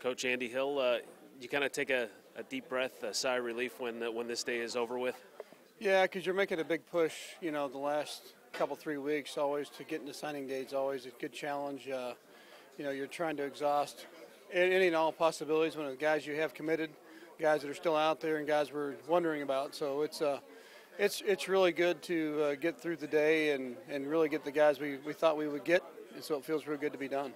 Coach Andy Hill, you kind of take a deep breath, a sigh of relief when this day is over with? Yeah, because you're making a big push, the last couple, 3 weeks, always to get into signing days, always a good challenge. You're trying to exhaust any and all possibilities when the guys you have committed, guys that are still out there, and guys we're wondering about. So it's really good to get through the day and really get the guys we thought we would get, and so it feels real good to be done.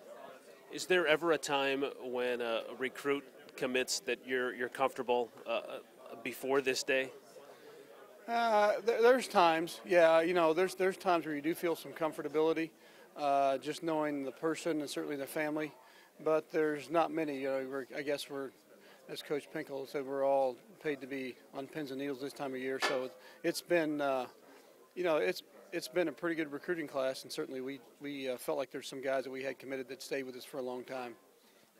Is there ever a time when a recruit commits that you're comfortable before this day? There's times, yeah. There's times where you do feel some comfortability, just knowing the person and certainly the family. But there's not many. I guess as Coach Pinkel said, we're all paid to be on pins and needles this time of year. So it's been, it's been a pretty good recruiting class, and certainly we felt like there's some guys that we had committed that stayed with us for a long time.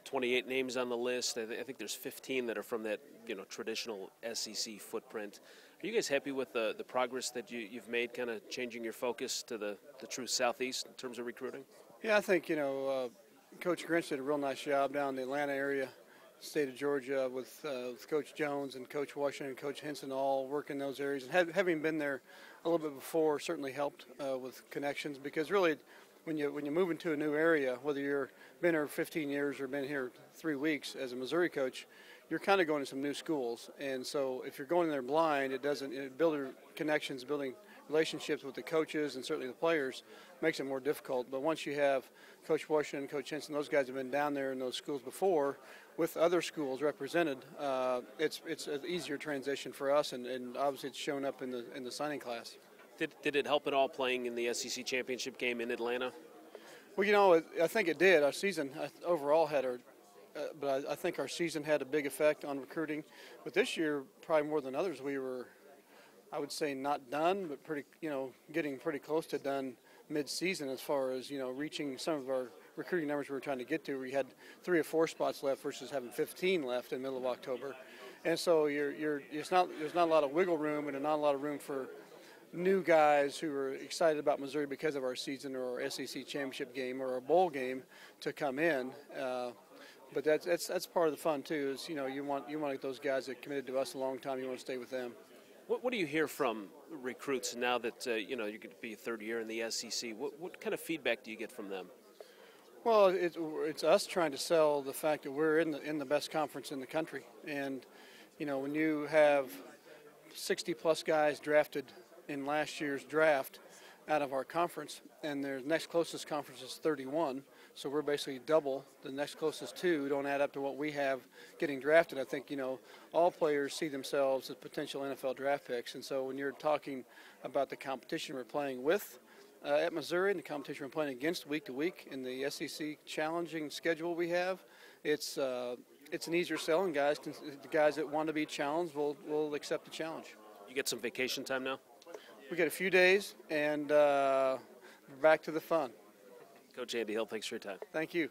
28 names on the list. I think there's 15 that are from that traditional SEC footprint. Are you guys happy with the progress that you've made, kind of changing your focus to the true Southeast in terms of recruiting? Yeah, I think Coach Grinch did a real nice job down in the Atlanta area, state of Georgia, with Coach Jones and Coach Washington and Coach Henson all working those areas. And having been there a little bit before certainly helped with connections, because really when you move into a new area, whether you've been here 15 years or been here 3 weeks as a Missouri coach, you're kind of going to some new schools. And so if you're going in there blind, building connections, building relationships with the coaches and certainly the players makes it more difficult. But once you have Coach Washington, Coach Henson, those guys have been down there in those schools before with other schools represented, it's an easier transition for us, and obviously it's shown up in the signing class. Did it help at all playing in the SEC championship game in Atlanta? Well, I think it did. Our season overall but I think our season had a big effect on recruiting. But this year, probably more than others, we were, I would say, not done, but getting pretty close to done mid-season as far as reaching some of our recruiting numbers we were trying to get to. We had 3 or 4 spots left versus having 15 left in the middle of October, and so there's not a lot of wiggle room and not a lot of room for new guys who are excited about Missouri because of our season or our SEC championship game or our bowl game to come in. But that's part of the fun too. Is you want those guys that committed to us a long time. You want to stay with them. What do you hear from recruits now that you're going to be third year in the SEC? What kind of feedback do you get from them? Well, it's us trying to sell the fact that we're in the best conference in the country, and when you have 60+ guys drafted in last year's draft out of our conference, and their next closest conference is 31, so we're basically double. The next closest 2 don't add up to what we have getting drafted. I think all players see themselves as potential NFL draft picks, and so when you're talking about the competition we're playing with at Missouri and the competition we're playing against week to week in the SEC challenging schedule we have, it's an easier sell, and the guys that want to be challenged will accept the challenge. You get some vacation time now? We get a few days, and we're back to the fun. Coach Andy Hill, thanks for your time. Thank you.